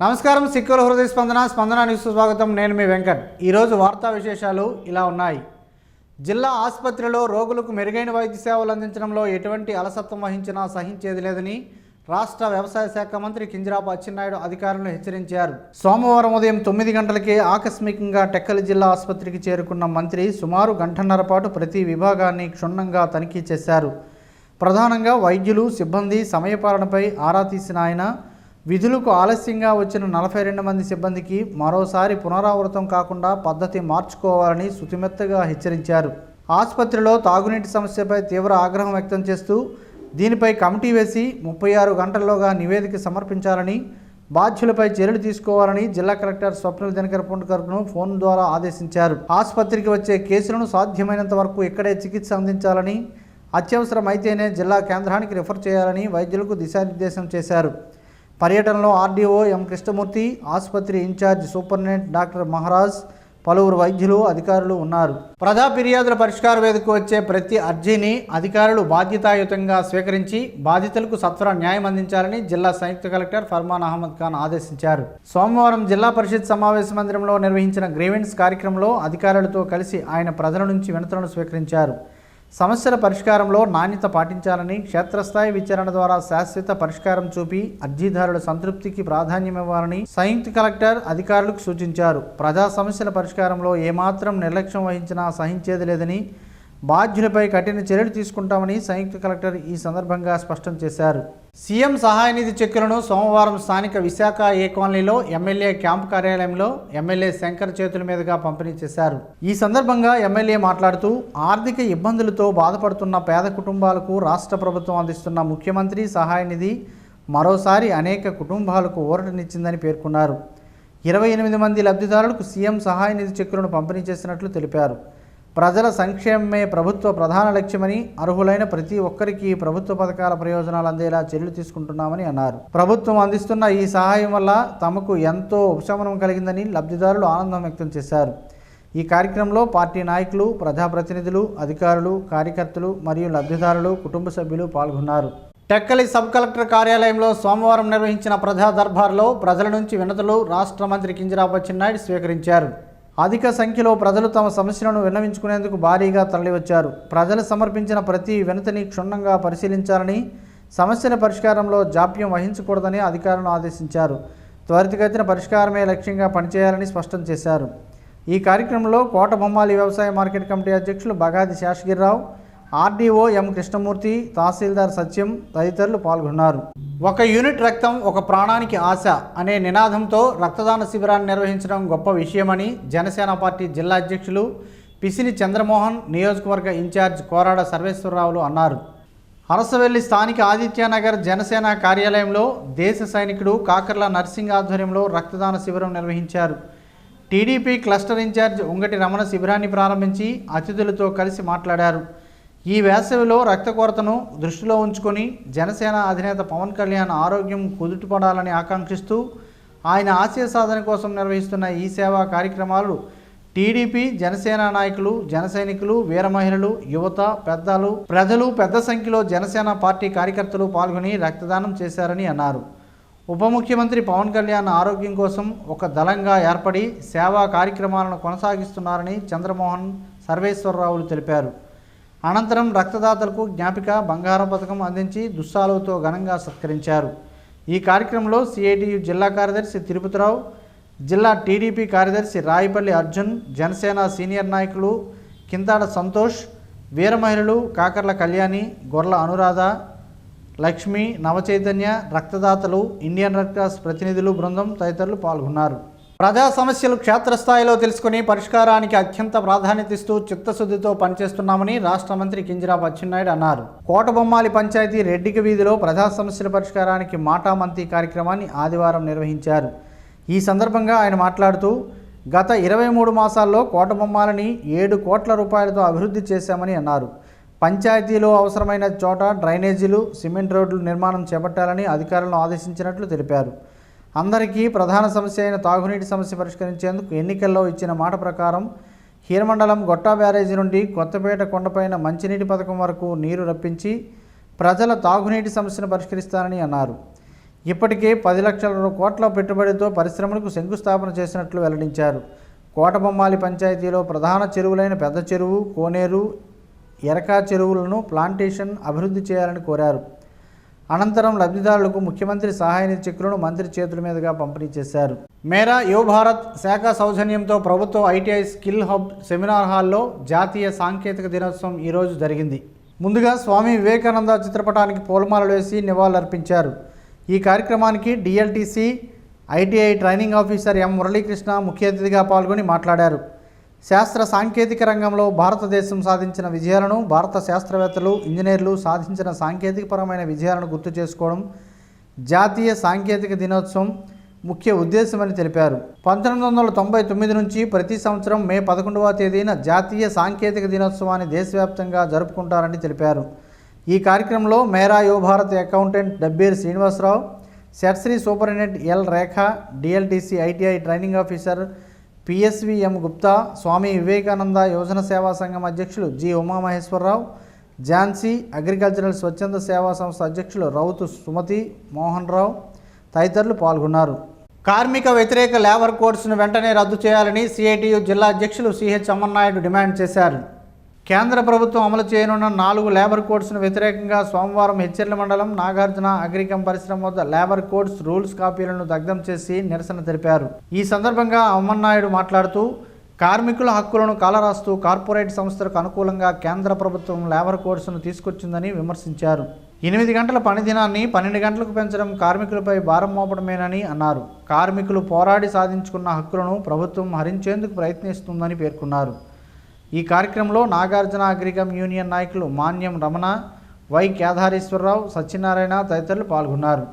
నమస్కారం. సిక్కుల హృదయ స్పందన న్యూస్ స్వాగతం. నేను మీ వెంకట్. ఈరోజు వార్తా విశేషాలు ఇలా ఉన్నాయి. జిల్లా ఆసుపత్రిలో రోగులకు మెరుగైన వైద్య సేవలు అందించడంలో ఎటువంటి అలసత్వం వహించినా సహించేది లేదని రాష్ట్ర వ్యవసాయ శాఖ మంత్రి కింజరాపు అచ్చెన్నాయుడు అధికారులను హెచ్చరించారు. సోమవారం ఉదయం 9 గంటలకే ఆకస్మికంగా టెక్కలి జిల్లా ఆసుపత్రికి చేరుకున్న మంత్రి సుమారు గంటన్నర పాటు ప్రతి విభాగాన్ని క్షుణ్ణంగా తనిఖీ చేశారు. ప్రధానంగా వైద్యులు, సిబ్బంది సమయపాలనపై ఆరా తీసిన ఆయన విధులకు ఆలస్యంగా వచ్చిన 42 మంది సిబ్బందికి మరోసారి పునరావృతం కాకుండా పద్ధతి మార్చుకోవాలని సుతిమెత్తగా హెచ్చరించారు. ఆసుపత్రిలో తాగునీటి సమస్యపై తీవ్ర ఆగ్రహం వ్యక్తం చేస్తూ దీనిపై కమిటీ వేసి 36 గంటల్లోగా నివేదిక సమర్పించాలని, బాధ్యులపై చర్యలు తీసుకోవాలని జిల్లా కలెక్టర్ స్వప్నిల్ దినకర్ పుండ్కర్ను ఫోన్ ద్వారా ఆదేశించారు. ఆసుపత్రికి వచ్చే కేసులను సాధ్యమైనంత వరకు ఇక్కడే చికిత్స అందించాలని, అత్యవసరమైతేనే జిల్లా కేంద్రానికి రిఫర్ చేయాలని వైద్యులకు దిశానిర్దేశం చేశారు. పర్యటనలో ఆర్డీఓ ఎం కృష్ణమూర్తి, ఆసుపత్రి ఇన్ఛార్జ్ సూపరింటెండెంట్ డాక్టర్ మహారాజ్, పలువురు వైద్యులు, అధికారులు ఉన్నారు. ప్రజా ఫిర్యాదుల పరిష్కార వేదికకు వచ్చే ప్రతి అర్జీని అధికారులు బాధ్యతాయుతంగా స్వీకరించి బాధితులకు సత్వర న్యాయం అందించాలని జిల్లా సంయుక్త కలెక్టర్ ఫర్మాన్ అహ్మద్ ఖాన్ ఆదేశించారు. సోమవారం జిల్లా పరిషత్ సమావేశ మందిరంలో నిర్వహించిన గ్రీవెన్స్ కార్యక్రమంలో అధికారులతో కలిసి ఆయన ప్రజల నుంచి వినతులను స్వీకరించారు. సమస్యల పరిష్కారంలో నాణ్యత పాటించాలని, క్షేత్రస్థాయి విచారణ ద్వారా శాశ్వత పరిష్కారం చూపి అర్జీదారుల సంతృప్తికి ప్రాధాన్యమివ్వాలని సంయుక్త కలెక్టర్ అధికారులకు సూచించారు. ప్రజా సమస్యల పరిష్కారంలో ఏమాత్రం నిర్లక్ష్యం వహించినా సహించేది లేదని, బాధ్యులపై కఠిన చర్యలు తీసుకుంటామని సంయుక్త కలెక్టర్ ఈ సందర్భంగా స్పష్టం చేశారు. సీఎం సహాయ నిధి చెక్కులను సోమవారం స్థానిక విశాఖ ఏ కాలనీలో ఎమ్మెల్యే క్యాంపు కార్యాలయంలో ఎమ్మెల్యే శంకర్ చేతుల మీదుగా పంపిణీ చేశారు. ఈ సందర్భంగా ఎమ్మెల్యే మాట్లాడుతూ ఆర్థిక ఇబ్బందులతో బాధపడుతున్న పేద కుటుంబాలకు రాష్ట్ర ప్రభుత్వం అందిస్తున్న ముఖ్యమంత్రి సహాయ నిధి మరోసారి అనేక కుటుంబాలకు ఊరటనిచ్చిందని పేర్కొన్నారు. 28 మంది లబ్ధిదారులకు సీఎం సహాయ నిధి చెక్కులను పంపిణీ చేసినట్లు తెలిపారు. ప్రజల సంక్షేమమే ప్రభుత్వ ప్రధాన లక్ష్యమని, అర్హులైన ప్రతి ఒక్కరికి ప్రభుత్వ పథకాల ప్రయోజనాలు అందేలా చర్యలు తీసుకుంటున్నామని అన్నారు. ప్రభుత్వం అందిస్తున్న ఈ సహాయం వల్ల తమకు ఎంతో ఉపశమనం కలిగిందని లబ్ధిదారులు ఆనందం వ్యక్తం చేశారు. ఈ కార్యక్రమంలో పార్టీ నాయకులు, ప్రజాప్రతినిధులు, అధికారులు, కార్యకర్తలు మరియు లబ్ధిదారులు, కుటుంబ సభ్యులు పాల్గొన్నారు. టెక్కలి సబ్ కలెక్టర్ కార్యాలయంలో సోమవారం నిర్వహించిన ప్రజా దర్బార్లో ప్రజల నుంచి వినతులు రాష్ట్ర మంత్రి కింజరాపు అచ్చెన్నాయుడు స్వీకరించారు. అధిక సంఖ్యలో ప్రజలు తమ సమస్యలను విన్నవించుకునేందుకు భారీగా తరలివచ్చారు. ప్రజలు సమర్పించిన ప్రతి వినతిని క్షుణ్ణంగా పరిశీలించాలని, సమస్యల పరిష్కారంలో జాప్యం వహించకూడదని అధికారులను ఆదేశించారు. త్వరితగతిన పరిష్కారమే లక్ష్యంగా పనిచేయాలని స్పష్టం చేశారు. ఈ కార్యక్రమంలో కోట బొమ్మాలి వ్యవసాయ మార్కెట్ కమిటీ అధ్యక్షులు బగాది శేషగిరిరావు, ఆర్డీఓ ఎం కృష్ణమూర్తి, తహసీల్దార్ సత్యం తదితరులు పాల్గొన్నారు. ఒక యూనిట్ రక్తం, ఒక ప్రాణానికి ఆశ అనే నినాదంతో రక్తదాన శిబిరాన్ని నిర్వహించడం గొప్ప విషయమని జనసేన పార్టీ జిల్లా అధ్యక్షులు పిసిని చంద్రమోహన్, నియోజకవర్గ ఇన్ఛార్జ్ కోరాడ సర్వేశ్వరరావులు అన్నారు. అరసవెల్లి స్థానిక ఆదిత్యనగర్ జనసేన కార్యాలయంలో దేశ సైనికుడు కాకర్ల నర్సింగ్ ఆధ్వర్యంలో రక్తదాన శిబిరం నిర్వహించారు. టీడీపీ క్లస్టర్ ఇన్ఛార్జ్ ఉంగటి రమణ శిబిరాన్ని ప్రారంభించి అతిథులతో కలిసి మాట్లాడారు. ఈ వేసవిలో రక్త కొరతను దృష్టిలో ఉంచుకొని జనసేన అధినేత పవన్ కళ్యాణ్ ఆరోగ్యం కుదుటపడాలని ఆకాంక్షిస్తూ ఆయన ఆశయ సాధన కోసం నిర్వహిస్తున్న ఈ సేవా కార్యక్రమాలు టీడీపీ, జనసేన నాయకులు, జన సైనికులు, వీర మహిళలు, యువత, ప్రజలు పెద్ద సంఖ్యలో జనసేన పార్టీ కార్యకర్తలు పాల్గొని రక్తదానం చేశారని అన్నారు. ఉప ముఖ్యమంత్రి పవన్ కళ్యాణ్ ఆరోగ్యం కోసం ఒక దళంగా ఏర్పడి సేవా కార్యక్రమాలను కొనసాగిస్తున్నారని చంద్రమోహన్, సర్వేశ్వరరావులు తెలిపారు. అనంతరం రక్తదాతలకు జ్ఞాపిక బంగారం పథకం అందించి దుస్సాలుతో ఘనంగా సత్కరించారు. ఈ కార్యక్రమంలో సిఐటియు జిల్లా కార్యదర్శి తిరుపతిరావు, జిల్లా టీడీపీ కార్యదర్శి రాయిపల్లి అర్జున్, జనసేన సీనియర్ నాయకులు కింతాడ సంతోష్, వీర మహిళలు కాకర్ల కళ్యాణి, గొర్ల అనురాధ, లక్ష్మి, నవచైతన్య, రక్తదాతలు, ఇండియన్ రెడ్ క్రాస్ ప్రతినిధులు బృందం తదితరులు పాల్గొన్నారు. ప్రజా సమస్యలు క్షేత్రస్థాయిలో తెలుసుకుని పరిష్కారానికి అత్యంత ప్రాధాన్యత ఇస్తూ చిత్తశుద్ధితో పనిచేస్తున్నామని రాష్ట్ర మంత్రి కింజరాపు అచ్చెన్నాయుడు అన్నారు. కోటబొమ్మాలి పంచాయతీ రెడ్డిక వీధిలో ప్రజా సమస్యల పరిష్కారానికి మాటామంతి కార్యక్రమాన్ని ఆదివారం నిర్వహించారు. ఈ సందర్భంగా ఆయన మాట్లాడుతూ గత 23 మాసాల్లో కోటబొమ్మాలని 7 కోట్ల రూపాయలతో అభివృద్ధి చేశామని అన్నారు. పంచాయతీలో అవసరమైన చోట డ్రైనేజీలు, సిమెంట్ రోడ్లు నిర్మాణం చేపట్టాలని అధికారులను ఆదేశించినట్లు తెలిపారు. అందరికీ ప్రధాన సమస్య అయిన తాగునీటి సమస్య పరిష్కరించేందుకు ఎన్నికల్లో ఇచ్చిన మాట ప్రకారం హీరమండలం గొట్టా బ్యారేజీ నుండి కొత్తపేట కొండపైన మంచినీటి పథకం వరకు నీరు రప్పించి ప్రజల తాగునీటి సమస్యను పరిష్కరిస్తారని అన్నారు. ఇప్పటికే 10 లక్షల కోట్ల పెట్టుబడితో పరిశ్రమలకు శంకుస్థాపన చేసినట్లు వెల్లడించారు. కోటబొమ్మాలి పంచాయతీలో ప్రధాన చెరువులైన పెద్ద చెరువు, కోనేరు, ఎరకా చెరువులను ప్లాంటేషన్ అభివృద్ధి చేయాలని కోరారు. అనంతరం లబ్ధిదారులకు ముఖ్యమంత్రి సహాయ నిధి చెక్కులను మంత్రి చేతుల మీదుగా పంపిణీ చేశారు. మేరా యువ భారత్ శాఖ సౌజన్యంతో ప్రభుత్వ ఐటీఐ స్కిల్ హబ్ సెమినార్ హాల్లో జాతీయ సాంకేతిక దినోత్సవం ఈరోజు జరిగింది. ముందుగా స్వామి వివేకానంద చిత్రపటానికి పూలమాలలు వేసి నివాళులర్పించారు. ఈ కార్యక్రమానికి DLTC ITI training officer M Muralikrishna ముఖ్య అతిథిగా పాల్గొని మాట్లాడారు. శాస్త్ర సాంకేతిక రంగంలో భారతదేశం సాధించిన విజయాలను, భారత శాస్త్రవేత్తలు, ఇంజనీర్లు సాధించిన సాంకేతికపరమైన విజయాలను గుర్తు చేసుకోవడం జాతీయ సాంకేతిక దినోత్సవం ముఖ్య ఉద్దేశమని తెలిపారు. 1999 నుంచి ప్రతి సంవత్సరం మే 11వ తేదీన జాతీయ సాంకేతిక దినోత్సవాన్ని దేశవ్యాప్తంగా జరుపుకుంటారని తెలిపారు. ఈ కార్యక్రమంలో Mera Yuva Bharat accountant Dabberu Srinivasarao, SETSRI superintendent L Rekha, DLTC ITI training officer PSVM Gupta, Swami Vivekananda యువజన సేవా సంఘం అధ్యక్షులు జి ఉమామహేశ్వరరావు, ఝాన్సీ అగ్రికల్చరల్ స్వచ్ఛంద సేవా సంస్థ అధ్యక్షులు రౌతు సుమతి మోహన్ రావు తదితరులు పాల్గొన్నారు. కార్మిక వ్యతిరేక లేబర్ కోడ్స్ను వెంటనే రద్దు చేయాలని సిఐటియు జిల్లా అధ్యక్షులు సిహెచ్ అమర్నాయుడు డిమాండ్ చేశారు. కేంద్ర ప్రభుత్వం అమలు చేయనున్న 4 లేబర్ కోడ్స్ను వ్యతిరేకంగా సోమవారం హెచ్చెర్ల మండలం నాగార్జున అగ్రికం పరిశ్రమ వద్ద లేబర్ కోడ్స్ రూల్స్ కాపీలను దగ్ధం చేసి నిరసన తెలిపారు. ఈ సందర్భంగా అమర్నాయుడు మాట్లాడుతూ కార్మికుల హక్కులను కాలరాస్తూ కార్పొరేట్ సంస్థలకు అనుకూలంగా కేంద్ర ప్రభుత్వం లేబర్ కోడ్స్ను తీసుకొచ్చిందని విమర్శించారు. 8 గంటల పని దినాన్ని 12 గంటలకు పెంచడం కార్మికులపై భారం మోపడమేనని అన్నారు. కార్మికులు పోరాడి సాధించుకున్న హక్కులను ప్రభుత్వం హరించేందుకు ప్రయత్నిస్తుందని పేర్కొన్నారు. ఈ కార్యక్రమంలో నాగార్జున అగ్రికం యూనియన్ నాయకులు మాన్యం రమణ, వై కేదారేశ్వరరావు, సత్యనారాయణ తదితరులు పాల్గొన్నారు.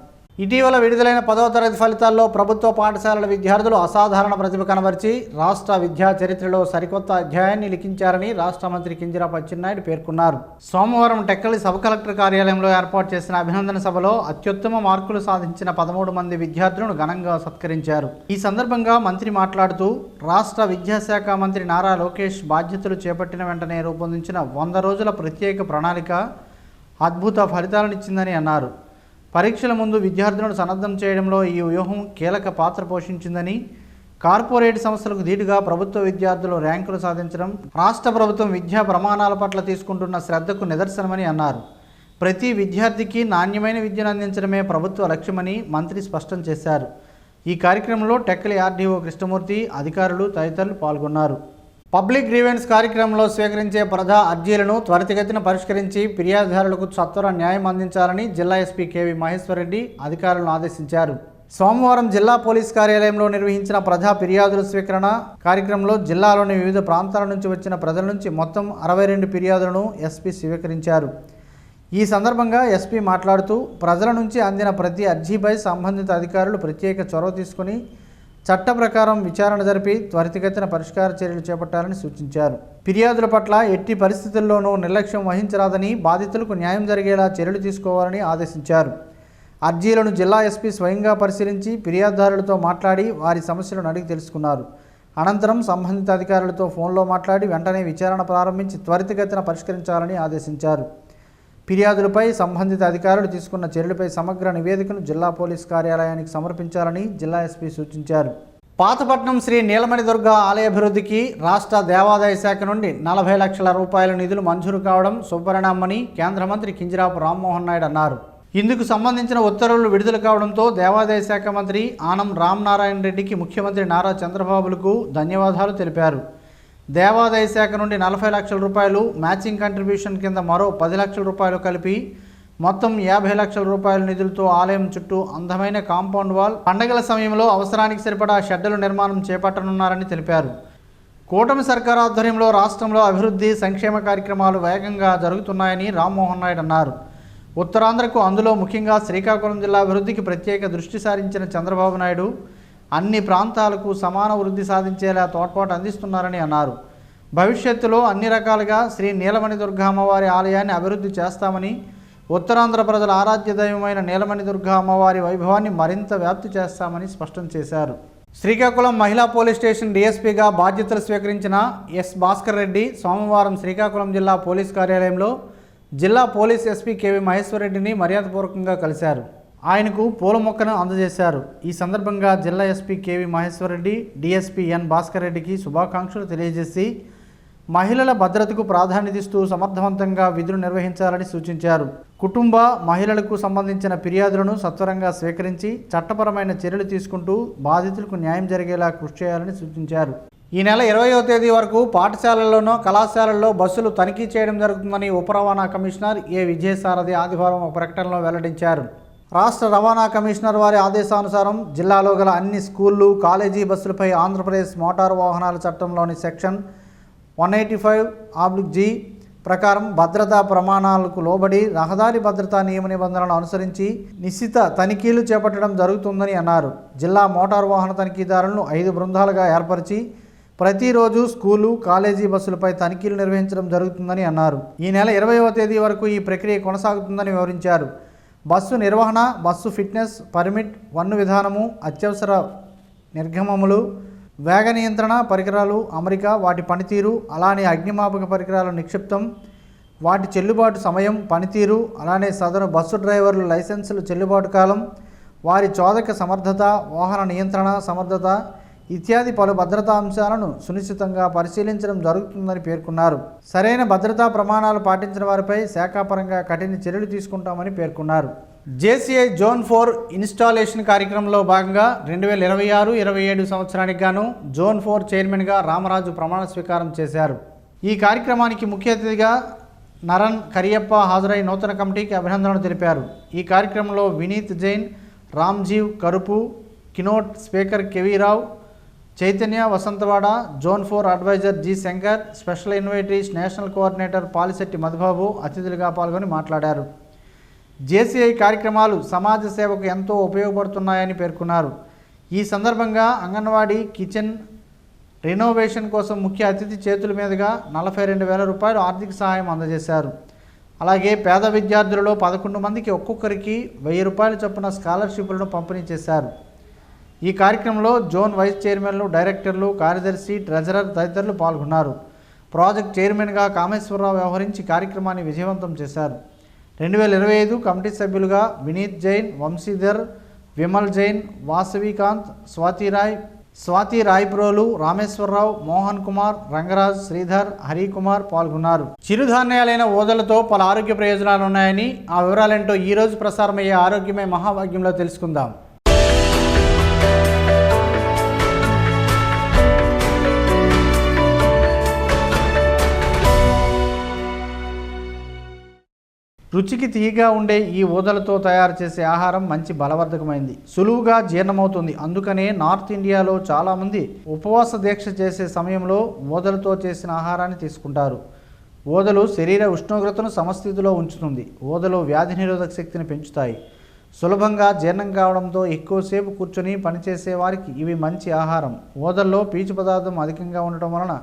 ఇటీవల విడుదలైన 10వ తరగతి ఫలితాల్లో ప్రభుత్వ పాఠశాలల విద్యార్థులు అసాధారణ ప్రతిభ కనబరిచి రాష్ట్ర విద్యా చరిత్రలో సరికొత్త అధ్యాయాన్ని లిఖించారని రాష్ట్ర మంత్రి కింజరాపు అచ్చెన్నాయుడు పేర్కొన్నారు. సోమవారం టెక్కలి సబ్ కలెక్టర్ కార్యాలయంలో ఏర్పాటు చేసిన అభినందన సభలో అత్యుత్తమ మార్కులు సాధించిన 13 మంది విద్యార్థులను ఘనంగా సత్కరించారు. ఈ సందర్భంగా మంత్రి మాట్లాడుతూ రాష్ట్ర విద్యాశాఖ మంత్రి నారా లోకేష్ బాధ్యతలు చేపట్టిన వెంటనే రూపొందించిన 100 రోజుల ప్రత్యేక ప్రణాళిక అద్భుత ఫలితాలనిచ్చిందని అన్నారు. పరీక్షల ముందు విద్యార్థులను సన్నద్ధం చేయడంలో ఈ వ్యూహం కీలక పాత్ర పోషించిందని, కార్పొరేట్ సంస్థలకు ధీటుగా ప్రభుత్వ విద్యార్థులు ర్యాంకులు సాధించడం రాష్ట్ర ప్రభుత్వం విద్యా ప్రమాణాల పట్ల తీసుకుంటున్న శ్రద్ధకు నిదర్శనమని అన్నారు. ప్రతి విద్యార్థికి నాణ్యమైన విద్యను అందించడమే ప్రభుత్వ లక్ష్యమని మంత్రి స్పష్టం చేశారు. ఈ కార్యక్రమంలో టెక్కలి ఆర్డీఓ కృష్ణమూర్తి, అధికారులు తదితరులు పాల్గొన్నారు. పబ్లిక్ గ్రీవెన్స్ కార్యక్రమంలో స్వీకరించే ప్రజా అర్జీలను త్వరితగతిన పరిష్కరించి ఫిర్యాదుదారులకు సత్వర న్యాయం అందించాలని జిల్లా ఎస్పీ కేవి మహేశ్వర్ రెడ్డి అధికారులను ఆదేశించారు. సోమవారం జిల్లా పోలీస్ కార్యాలయంలో నిర్వహించిన ప్రజా ఫిర్యాదుల స్వీకరణ కార్యక్రమంలో జిల్లాలోని వివిధ ప్రాంతాల నుంచి వచ్చిన ప్రజల నుంచి మొత్తం 62 ఫిర్యాదులను ఎస్పీ స్వీకరించారు. ఈ సందర్భంగా ఎస్పీ మాట్లాడుతూ ప్రజల నుంచి అందిన ప్రతి అర్జీపై సంబంధిత అధికారులు ప్రత్యేక చొరవ తీసుకుని చట్ట ప్రకారం విచారణ జరిపి త్వరితగతిన పరిష్కార చర్యలు చేపట్టాలని సూచించారు. ఫిర్యాదుల పట్ల ఎట్టి పరిస్థితుల్లోనూ నిర్లక్ష్యం వహించరాదని, బాధితులకు న్యాయం జరిగేలా చర్యలు తీసుకోవాలని ఆదేశించారు. అర్జీలను జిల్లా ఎస్పీ స్వయంగా పరిశీలించి ఫిర్యాదుదారులతో మాట్లాడి వారి సమస్యలను అడిగి తెలుసుకున్నారు. అనంతరం సంబంధిత అధికారులతో ఫోన్లో మాట్లాడి వెంటనే విచారణ ప్రారంభించి త్వరితగతిన పరిష్కరించాలని ఆదేశించారు. ఫిర్యాదులపై సంబంధిత అధికారులు తీసుకున్న చర్యలపై సమగ్ర నివేదికను జిల్లా పోలీస్ కార్యాలయానికి సమర్పించాలని జిల్లా ఎస్పీ సూచించారు. పాతపట్నం శ్రీ నీలమణి దుర్గా ఆలయ అభివృద్ధికి రాష్ట్ర దేవాదాయ శాఖ నుండి 40 లక్షల రూపాయల నిధులు మంజూరు కావడం శుభపరిణామని కేంద్ర మంత్రి కింజరాపు రామ్మోహన్ నాయుడు అన్నారు. ఇందుకు సంబంధించిన ఉత్తర్వులు విడుదల కావడంతో దేవాదాయ శాఖ మంత్రి ఆనం రామనారాయణ రెడ్డికి ముఖ్యమంత్రి నారా చంద్రబాబులకు ధన్యవాదాలు తెలిపారు. దేవాదాయ శాఖ నుండి 40 లక్షల రూపాయలు, మ్యాచింగ్ కంట్రిబ్యూషన్ కింద మరో 10 లక్షల రూపాయలు కలిపి మొత్తం 50 లక్షల రూపాయల నిధులతో ఆలయం చుట్టూ అందమైన కాంపౌండ్ వాల్, పండగల సమయంలో అవసరానికి సరిపడా షెడ్డుల నిర్మాణం చేపట్టనున్నారని తెలిపారు. కూటమి సర్కార్ ఆధ్వర్యంలో రాష్ట్రంలో అభివృద్ధి, సంక్షేమ కార్యక్రమాలు వేగంగా జరుగుతున్నాయని రామ్మోహన్ నాయుడు అన్నారు. ఉత్తరాంధ్రకు, అందులో ముఖ్యంగా శ్రీకాకుళం జిల్లా అభివృద్ధికి ప్రత్యేక దృష్టి సారించిన చంద్రబాబు నాయుడు అన్ని ప్రాంతాలకు సమాన వృద్ధి సాధించేలా తోడ్పాటు అందిస్తున్నారని అన్నారు. భవిష్యత్తులో అన్ని రకాలుగా శ్రీ నీలమణి దుర్గా అమ్మవారి ఆలయాన్ని అభివృద్ధి చేస్తామని, ఉత్తరాంధ్ర ప్రజల ఆరాధ్య దైవమైన నీలమణి దుర్గా అమ్మవారి వైభవాన్ని మరింత వ్యాప్తి చేస్తామని స్పష్టం చేశారు. శ్రీకాకుళం మహిళా పోలీస్ స్టేషన్ డీఎస్పీగా బాధ్యతలు స్వీకరించిన ఎస్ భాస్కర్ రెడ్డి సోమవారం శ్రీకాకుళం జిల్లా పోలీస్ కార్యాలయంలో జిల్లా పోలీస్ ఎస్పీ కేవి మహేశ్వర్ రెడ్డిని మర్యాదపూర్వకంగా కలిశారు. ఆయనకు పూల మొక్కను అందజేశారు. ఈ సందర్భంగా జిల్లా SP KV Maheshwara Reddy, DSP N Bhaskar రెడ్డికి శుభాకాంక్షలు తెలియజేసి మహిళల భద్రతకు ప్రాధాన్యతనిస్తూ సమర్థవంతంగా విధులు నిర్వహించాలని సూచించారు. కుటుంబ మహిళలకు సంబంధించిన ఫిర్యాదులను సత్వరంగా స్వీకరించి చట్టపరమైన చర్యలు తీసుకుంటూ బాధితులకు న్యాయం జరిగేలా కృషి చేయాలని సూచించారు. ఈ నెల 20వ తేదీ వరకు పాఠశాలల్లోనూ కళాశాలల్లో బస్సులు తనిఖీ చేయడం జరుగుతుందని ఉప రవాణా కమిషనర్ ఏ విజయసారథి ఆదివారం ఒక ప్రకటనలో వెల్లడించారు. రాష్ట్ర రవాణా కమిషనర్ వారి ఆదేశానుసారం జిల్లాలో గల అన్ని స్కూళ్లు, కాలేజీ బస్సులపై ఆంధ్రప్రదేశ్ మోటారు వాహనాల చట్టంలోని సెక్షన్ 185(g) ప్రకారం భద్రతా ప్రమాణాలకు లోబడి రహదారి భద్రతా నియమ నిబంధనలను అనుసరించి నిశ్చిత తనిఖీలు చేపట్టడం జరుగుతుందని అన్నారు. జిల్లా మోటారు వాహన తనిఖీదారులను 5 బృందాలుగా ఏర్పరిచి ప్రతిరోజు స్కూలు, కాలేజీ బస్సులపై తనిఖీలు నిర్వహించడం జరుగుతుందని అన్నారు. ఈ నెల 20వ తేదీ వరకు ఈ ప్రక్రియ కొనసాగుతుందని వివరించారు. బస్సు నిర్వహణ, బస్సు ఫిట్నెస్, పర్మిట్, వన్ను విధానము, అత్యవసర నిర్గమములు, వేగ నియంత్రణ పరికరాలు అమరిక, వాటి పనితీరు, అలానే అగ్నిమాపక పరికరాల నిక్షిప్తం, వాటి చెల్లుబాటు సమయం, పనితీరు, అలానే సదరు బస్సు డ్రైవర్లు లైసెన్సులు చెల్లుబాటు కాలం, వారి చోదక సమర్థత, వాహన నియంత్రణ సమర్థత ఇత్యాది పలు భద్రతా అంశాలను సునిశ్చితంగా పరిశీలించడం జరుగుతుందని పేర్కొన్నారు. సరైన భద్రతా ప్రమాణాలు పాటించిన వారిపై శాఖాపరంగా కఠిన చర్యలు తీసుకుంటామని పేర్కొన్నారు. జేసీఐ జోన్ 4 ఇన్స్టాలేషన్ కార్యక్రమంలో భాగంగా 2026-27 సంవత్సరానికి గాను జోన్ 4 చైర్మన్గా రామరాజు ప్రమాణ స్వీకారం చేశారు. ఈ కార్యక్రమానికి ముఖ్య అతిథిగా నరన్ కరియప్ప హాజరై నూతన కమిటీకి అభినందనలు తెలిపారు. ఈ కార్యక్రమంలో Vineet Jain, Ramjeev Karupu, keynote speaker KV Rao, Chaitanya Vasanthavada, zone 4 advisor G Shankar, special invitees national coordinator Palisetty Madhubabu అతిథులుగా పాల్గొని మాట్లాడారు. జేసీఐ కార్యక్రమాలు సమాజ సేవకు ఎంతో ఉపయోగపడుతున్నాయని పేర్కొన్నారు. ఈ సందర్భంగా అంగన్వాడీ కిచెన్ రెనోవేషన్ కోసం ముఖ్య అతిథి చేతుల మీదుగా 42,000 రూపాయలు ఆర్థిక సహాయం అందజేశారు. అలాగే పేద విద్యార్థులలో 11 మందికి ఒక్కొక్కరికి 1,000 రూపాయల చొప్పున స్కాలర్షిప్లను పంపిణీ చేశారు. ఈ కార్యక్రమంలో జోన్ వైస్ చైర్మన్లు, డైరెక్టర్లు, కార్యదర్శి, ట్రెజరర్ తదితరులు పాల్గొన్నారు. ప్రాజెక్ట్ చైర్మన్గా కామేశ్వరరావు వ్యవహరించి కార్యక్రమాన్ని విజయవంతం చేశారు. 2025 కమిటీ సభ్యులుగా వినీత్ జైన్, వంశీధర్, విమల్ జైన్, వాసవికాంత్, స్వాతి రాయ్ప్రోలు, రామేశ్వరరావు, మోహన్ కుమార్, రంగరాజ్, శ్రీధర్, హరికుమార్ పాల్గొన్నారు. చిరుధాన్యాలైన ఓదలతో పలు ఆరోగ్య ప్రయోజనాలు ఉన్నాయని, ఆ వివరాలేంటో ఈరోజు ప్రసారమయ్యే ఆరోగ్యమే మహాభాగ్యంలో తెలుసుకుందాం. రుచికి తీయగా ఉండే ఈ ఊదలతో తయారు చేసే ఆహారం మంచి బలవర్ధకమైంది, సులువుగా జీర్ణమవుతుంది. అందుకనే నార్త్ ఇండియాలో చాలామంది ఉపవాస దీక్ష చేసే సమయంలో ఊదలతో చేసిన ఆహారాన్ని తీసుకుంటారు. ఊదలు శరీర ఉష్ణోగ్రతను సమస్థితిలో ఉంచుతుంది. ఊదలు వ్యాధి నిరోధక శక్తిని పెంచుతాయి. సులభంగా జీర్ణం కావడంతో ఎక్కువసేపు కూర్చొని పనిచేసే వారికి ఇవి మంచి ఆహారం. ఊదల్లో పీచు పదార్థం అధికంగా ఉండటం వలన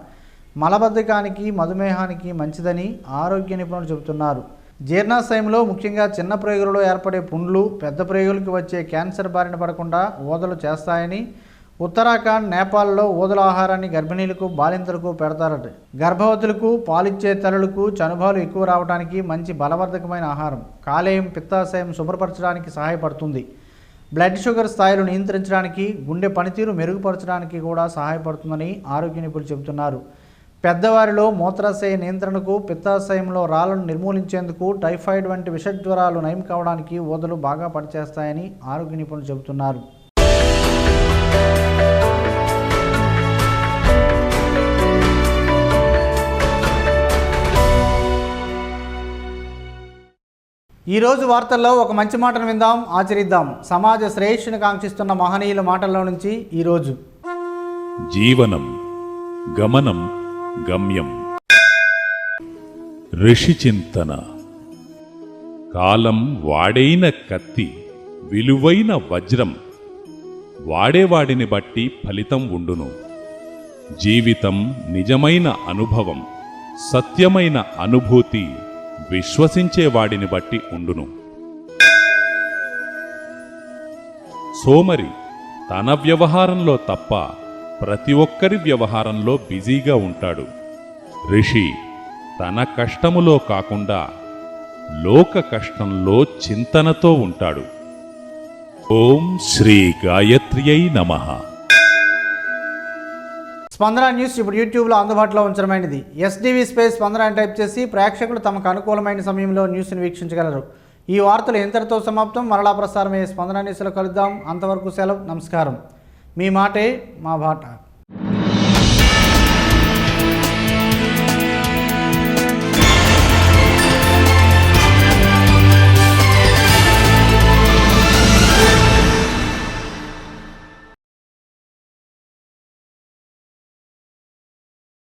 మలబద్ధకానికి, మధుమేహానికి మంచిదని ఆరోగ్య నిపుణులు చెబుతున్నారు. జీర్ణాశయంలో ముఖ్యంగా చిన్న ప్రేగులలో ఏర్పడే పుండ్లు పెద్ద ప్రేగులకు వచ్చే క్యాన్సర్ బారిన పడకుండా ఊదలు చేస్తాయని, ఉత్తరాఖండ్, నేపాల్లో ఊదల ఆహారాన్ని గర్భిణీలకు, బాలింతలకు పెడతారట. గర్భవతులకు, పాలిచ్చే తల్లులకు చనుబాలు ఎక్కువ రావడానికి మంచి బలవర్ధకమైన ఆహారం. కాలేయం, పిత్తాశయం శుభ్రపరచడానికి సహాయపడుతుంది. బ్లడ్ షుగర్ స్థాయిలు నియంత్రించడానికి, గుండె పనితీరు మెరుగుపరచడానికి కూడా సహాయపడుతుందని ఆరోగ్య నిపుణులు చెబుతున్నారు. పెద్దవారిలో మూత్రాశయ నియంత్రణకు, పిత్తాశయంలో రాళ్లను నిర్మూలించేందుకు, టైఫాయిడ్ వంటి విషజ్వరాలు నయం కావడానికి ఊదలు బాగా పనిచేస్తాయని ఆరోగ్య నిపుణులు చెబుతున్నారు. ఈరోజు వార్తల్లో ఒక మంచి మాటను విందాం, ఆచరిద్దాం. సమాజ శ్రేయస్సును కాంక్షిస్తున్న మహనీయుల మాటల్లో నుంచి ఈరోజు. జీవనం గమనం గమ్యం. ఋషి చింతన. కాలం వాడైన కత్తి, విలువైన వజ్రం. వాడేవాడిని బట్టి ఫలితం ఉండును. జీవితం నిజమైన అనుభవం, సత్యమైన అనుభూతి విశ్వసించేవాడిని బట్టి ఉండును. సోమరి తన వ్యవహారంలో తప్ప ప్రతి ఒక్కరి వ్యవహారంలో బిజీగా ఉంటాడు. ఋషి తన కష్టములో కాకుండా లోక కష్టంలో చింతనతో ఉంటాడు. ఓం శ్రీ గాయత్ర్యై నమః. స్పందన న్యూస్ ఇప్పుడు యూట్యూబ్లో అందుబాటులో ఉంచడమైనది. ఎస్డివి స్పేస్ స్పందన అని టైప్ చేసి ప్రేక్షకులు తమకు అనుకూలమైన సమయంలో న్యూస్ని వీక్షించగలరు. ఈ వార్తలు ఇంతటితో సమాప్తం. మరలా ప్రసారమయ్యే స్పందన న్యూస్లో కలుద్దాం. అంతవరకు సెలవు. నమస్కారం. మీ మాటే మా బాట.